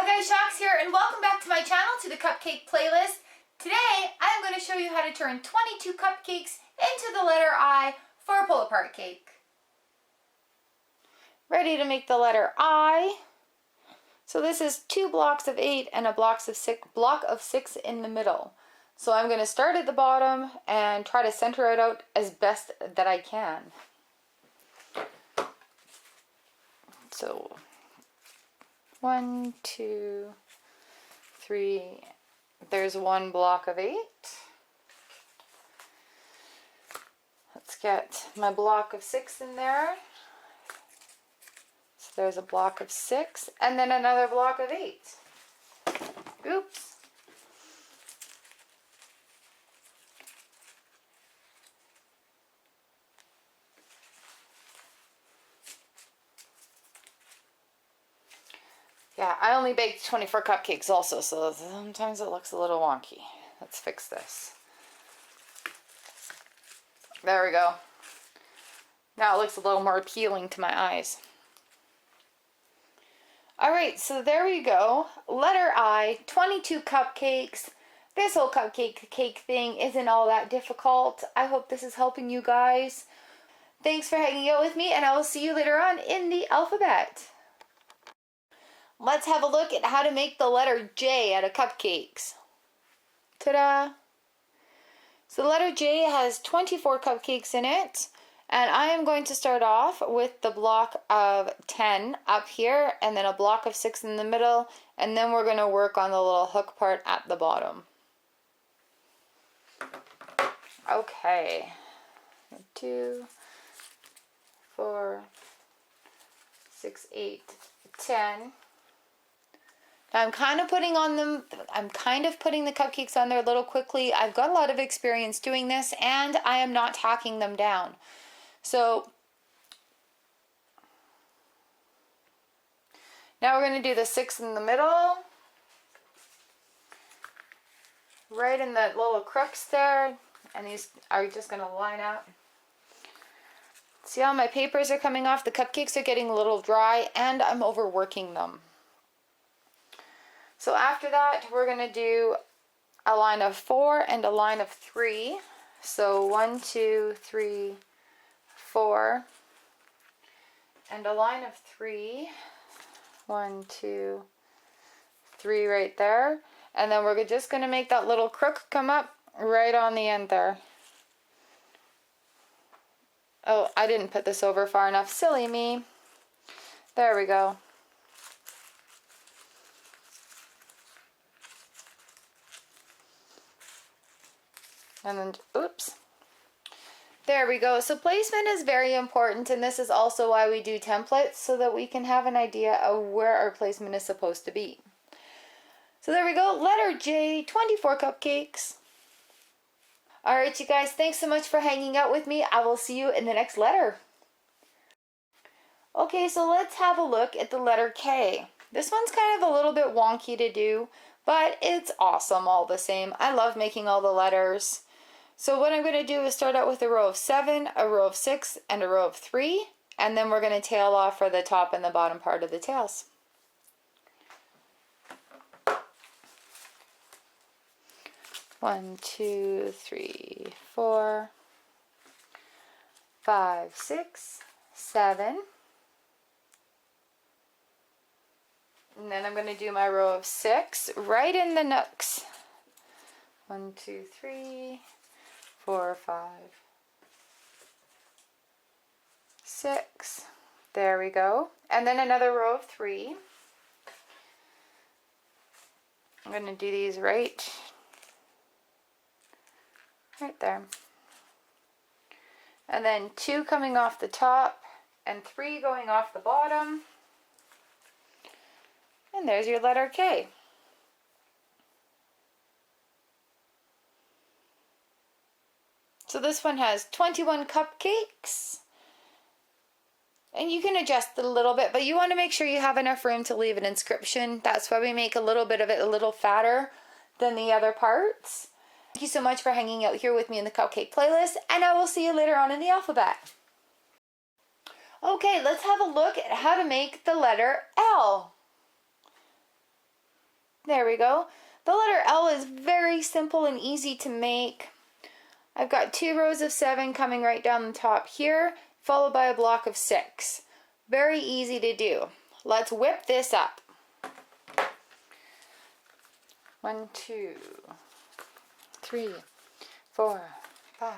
guys, Chox here, and welcome back to my channel, to the Cupcake playlist. Today, I'm going to show you how to turn 22 cupcakes into the letter I for a pull-apart cake. Ready to make the letter I. So this is 2 blocks of 8 and a block of 6 in the middle. So I'm going to start at the bottom and try to center it out as best that I can. So 1, 2, 3, there's 1 block of 8. Let's get my block of 6 in there. So there's a block of 6 and then another block of 8. Oops. Yeah, I only baked 24 cupcakes also, so sometimes it looks a little wonky. Let's fix this. There we go. Now it looks a little more appealing to my eyes. Alright, so there we go. Letter I, 22 cupcakes. This whole cupcake cake thing isn't all that difficult. I hope this is helping you guys. Thanks for hanging out with me, and I will see you later on in the alphabet. Let's have a look at how to make the letter J out of cupcakes. Ta-da! So the letter J has 24 cupcakes in it, and I am going to start off with the block of 10 up here, and then a block of 6 in the middle, and then we're going to work on the little hook part at the bottom. Okay. 2, 4, 6, 8, 10. Now I'm kind of putting the cupcakes on there a little quickly. I've got a lot of experience doing this, and I am not tacking them down. So now we're going to do the 6 in the middle, right in the little crooks there, and these are just going to line up. See how my papers are coming off? The cupcakes are getting a little dry, and I'm overworking them. So after that, we're going to do a line of 4 and a line of 3. So 1, 2, 3, 4, and a line of 3. 1, 2, 3 right there. And then we're just going to make that little crook come up right on the end there. Oh, I didn't put this over far enough. Silly me. There we go. And then, oops. There we go. So placement is very important, and this is also why we do templates, so that we can have an idea of where our placement is supposed to be. So there we go. Letter J, 24 cupcakes. Alright, you guys, thanks so much for hanging out with me. I will see you in the next letter. Okay, so let's have a look at the letter K. This one's kind of a little bit wonky to do, but it's awesome all the same. I love making all the letters. So what I'm going to do is start out with a row of 7, a row of 6, and a row of 3, and then we're going to tail off for the top and the bottom part of the tails. One, 2, 3, 4, 5, 6, 7. And then I'm going to do my row of 6 right in the nooks. 1, 2, 3, 4, 5, 6. There we go. And then another row of 3. I'm going to do these right there. And then 2 coming off the top and 3 going off the bottom. And there's your letter K. So this one has 21 cupcakes. And you can adjust it a little bit, but you want to make sure you have enough room to leave an inscription. That's why we make a little bit of it a little fatter than the other parts. Thank you so much for hanging out here with me in the Cupcake playlist, and I will see you later on in the alphabet. Okay, let's have a look at how to make the letter L. There we go. The letter L is very simple and easy to make. I've got 2 rows of 7 coming right down the top here, followed by a block of 6. Very easy to do. Let's whip this up. 1, 2, 3, 4, 5,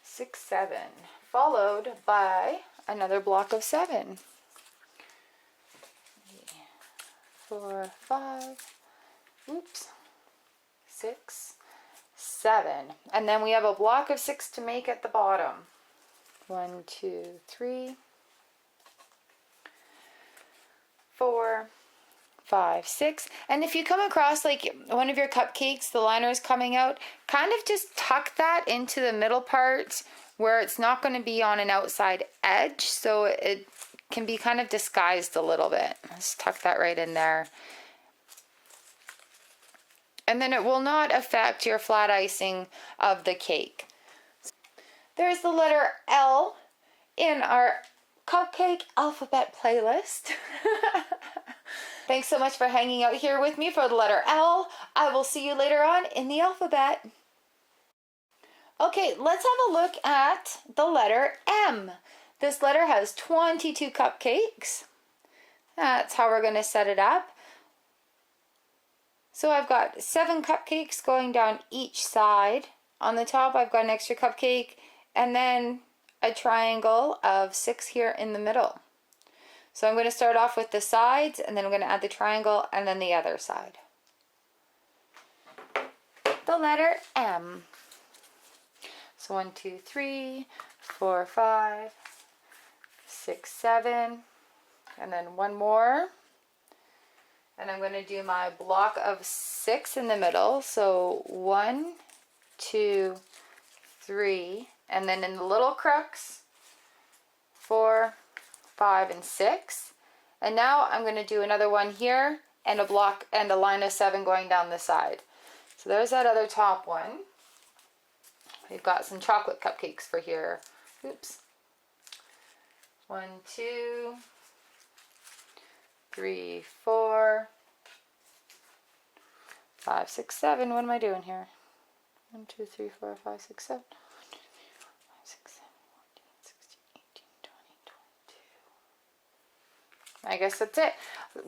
6, 7, followed by another block of 7. 4, 5, oops, 6, 7. And then we have a block of 6 to make at the bottom. 1, 2, 3, 4, 5, 6. And if you come across like one of your cupcakes, the liner is coming out, kind of just tuck that into the middle part where it's not going to be on an outside edge, so it can be kind of disguised a little bit. Just tuck that right in there. And then it will not affect your flat icing of the cake. There's the letter L in our cupcake alphabet playlist. Thanks so much for hanging out here with me for the letter L. I will see you later on in the alphabet. Okay, let's have a look at the letter M. This letter has 22 cupcakes. That's how we're going to set it up. So I've got 7 cupcakes going down each side. On the top I've got an extra cupcake and then a triangle of 6 here in the middle. So I'm going to start off with the sides and then I'm going to add the triangle and then the other side. The letter M. So 1, 2, 3, 4, 5, 6, 7, and then one more. And I'm going to do my block of 6 in the middle. So 1, 2, 3, and then in the little crooks, 4, 5, and 6. And now I'm going to do another one here and a block and a line of 7 going down the side. So there's that other top one. We've got some chocolate cupcakes for here. Oops. 1, 2, 3, 4, 5, 6, 7. What am I doing here? 1, 2, 3, 4, 5, 6, 7. 1, 2, 3, 4, 5, 6, 7, 14, 16, 18, 20, 22. I guess that's it.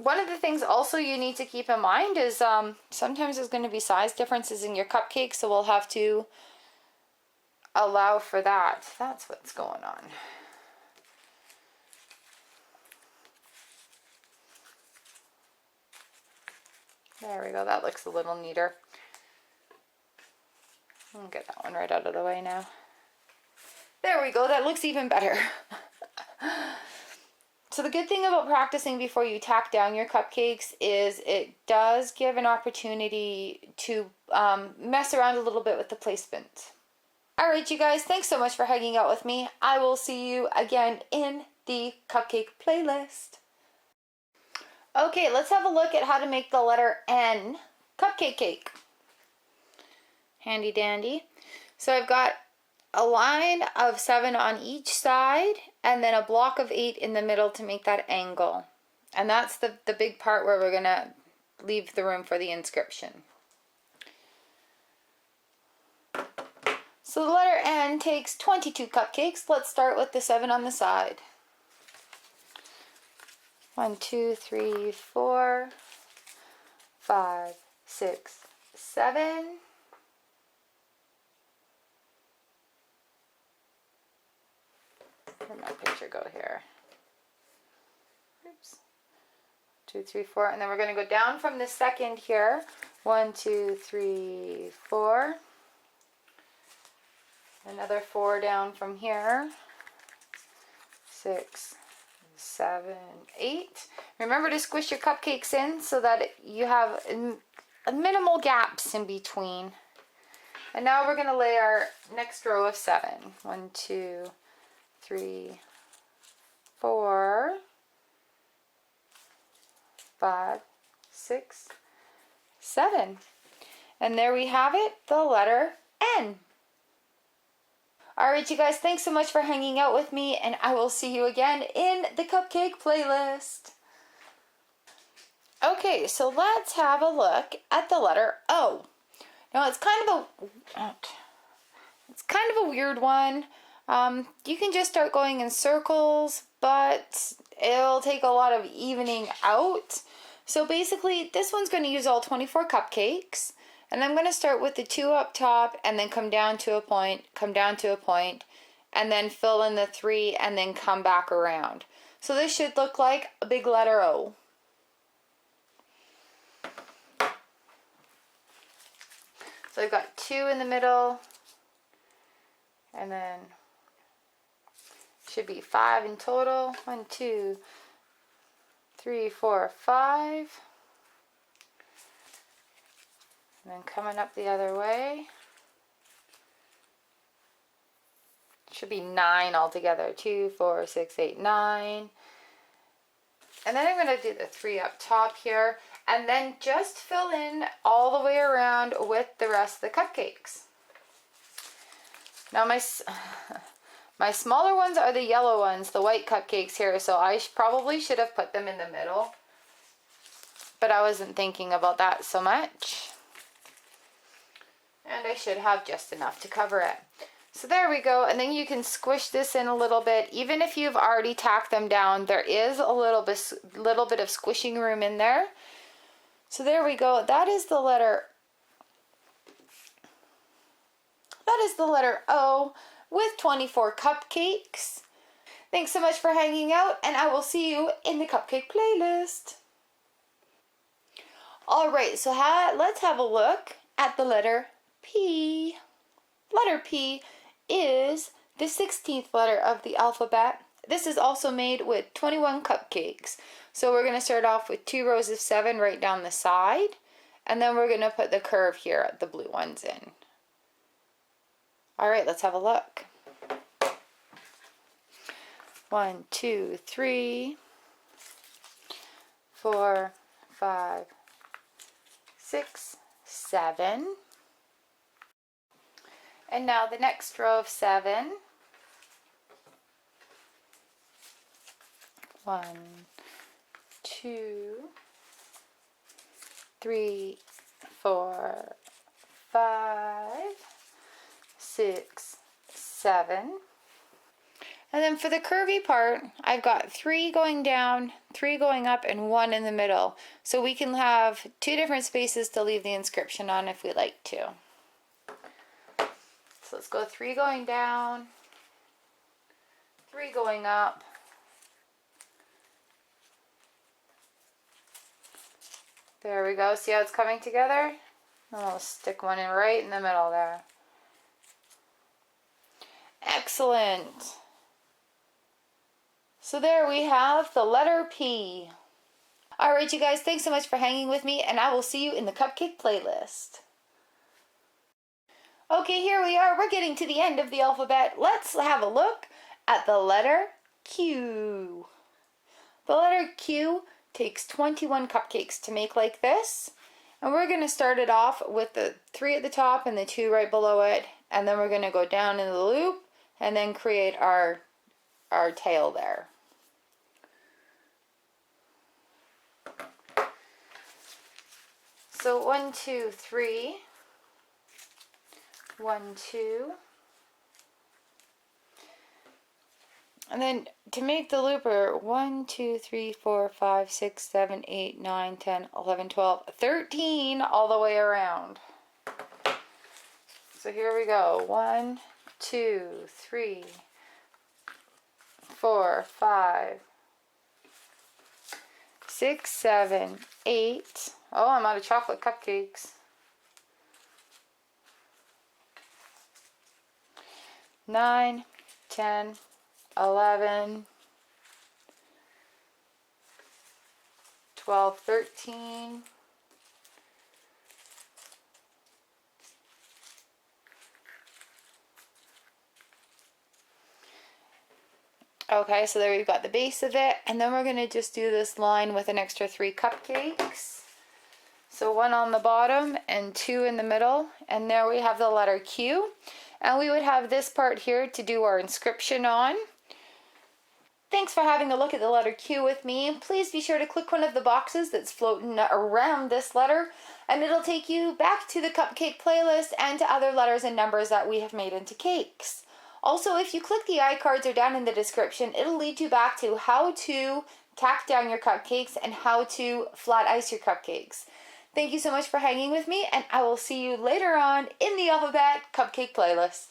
One of the things also you need to keep in mind is sometimes there's going to be size differences in your cupcakes, so we'll have to allow for that. That's what's going on. There we go. That looks a little neater. I'll get that one right out of the way now. There we go. That looks even better. So the good thing about practicing before you tack down your cupcakes is it does give an opportunity to mess around a little bit with the placement. Alright you guys, thanks so much for hanging out with me. I will see you again in the cupcake playlist. Okay, let's have a look at how to make the letter N cupcake cake. Handy dandy. So I've got a line of 7 on each side and then a block of 8 in the middle to make that angle. And that's the big part where we're going to leave the room for the inscription. So the letter N takes 22 cupcakes. Let's start with the 7 on the side. 1, 2, 3, 4, 5, 6, 7. Where'd my picture go here? Oops. 2, 3, 4. And then we're going to go down from the second here. 1, 2, 3, 4. Another 4 down from here. 6, 7, 8. Remember to squish your cupcakes in so that you have minimal gaps in between. And now we're going to lay our next row of 7. 1, 2, 3, 4, 5, 6, 7. And there we have it, the letter N. Alright you guys, thanks so much for hanging out with me, and I will see you again in the cupcake playlist. Okay, so let's have a look at the letter O. Now it's kind of a weird one. You can just start going in circles, but it'll take a lot of evening out. So basically, this one's going to use all 24 cupcakes. And I'm going to start with the 2 up top and then come down to a point, and then fill in the 3 and then come back around. So this should look like a big letter O. So I've got 2 in the middle, and then should be 5 in total. 1, 2, 3, 4, 5. And then coming up the other way. Should be 9 altogether. 2, 4, 6, 8, 9. And then I'm going to do the 3 up top here. And then just fill in all the way around with the rest of the cupcakes. Now my smaller ones are the yellow ones, the white cupcakes here. So I probably should have put them in the middle. But I wasn't thinking about that so much. And I should have just enough to cover it. So there we go, and then you can squish this in a little bit. Even if you've already tacked them down, there is a little bit of squishing room in there. So there we go. That is the letter O with 24 cupcakes. Thanks so much for hanging out, and I will see you in the cupcake playlist. Alright, so let's have a look at the letter P. Letter P is the 16th letter of the alphabet. This is also made with 21 cupcakes. So we're going to start off with 2 rows of 7 right down the side. And then we're going to put the curve here, the blue ones in. Alright, let's have a look. 1, 2, 3, 4, 5, 6, 7. And now the next row of 7. 1, 2, 3, 4, 5, 6, 7. And then for the curvy part, I've got 3 going down, 3 going up, and 1 in the middle. So we can have 2 different spaces to leave the inscription on if we like to. So let's go 3 going down, 3 going up, there we go. See how it's coming together? And I'll stick one in right in the middle there. Excellent. So there we have the letter P. Alright you guys, thanks so much for hanging with me, and I will see you in the cupcake playlist. Okay, here we are. We're getting to the end of the alphabet. Let's have a look at the letter Q. The letter Q takes 21 cupcakes to make like this. And we're going to start it off with the 3 at the top and the 2 right below it. And then we're going to go down in the loop and then create our tail there. So 1, 2, 3. 1, 2. And then to make the looper, 1, 2, 3, 4, 5, 6, 7, 8, 9, 10, 11, 12, 13 all the way around. So here we go. 1, 2, 3, 4, 5, 6, 7, 8. Oh, I'm out of chocolate cupcakes. 9, 10, 11, 12, 13, 14. Okay, so there we've got the base of it, and then we're going to just do this line with an extra 3 cupcakes. So 1 on the bottom and 2 in the middle, and there we have the letter Q. And we would have this part here to do our inscription on. Thanks for having a look at the letter Q with me. Please be sure to click one of the boxes that's floating around this letter, and it'll take you back to the cupcake playlist and to other letters and numbers that we have made into cakes. Also, if you click the iCards or down in the description, it'll lead you back to how to tack down your cupcakes and how to flat ice your cupcakes. Thank you so much for hanging with me, and I will see you later on in the alphabet cupcake playlist.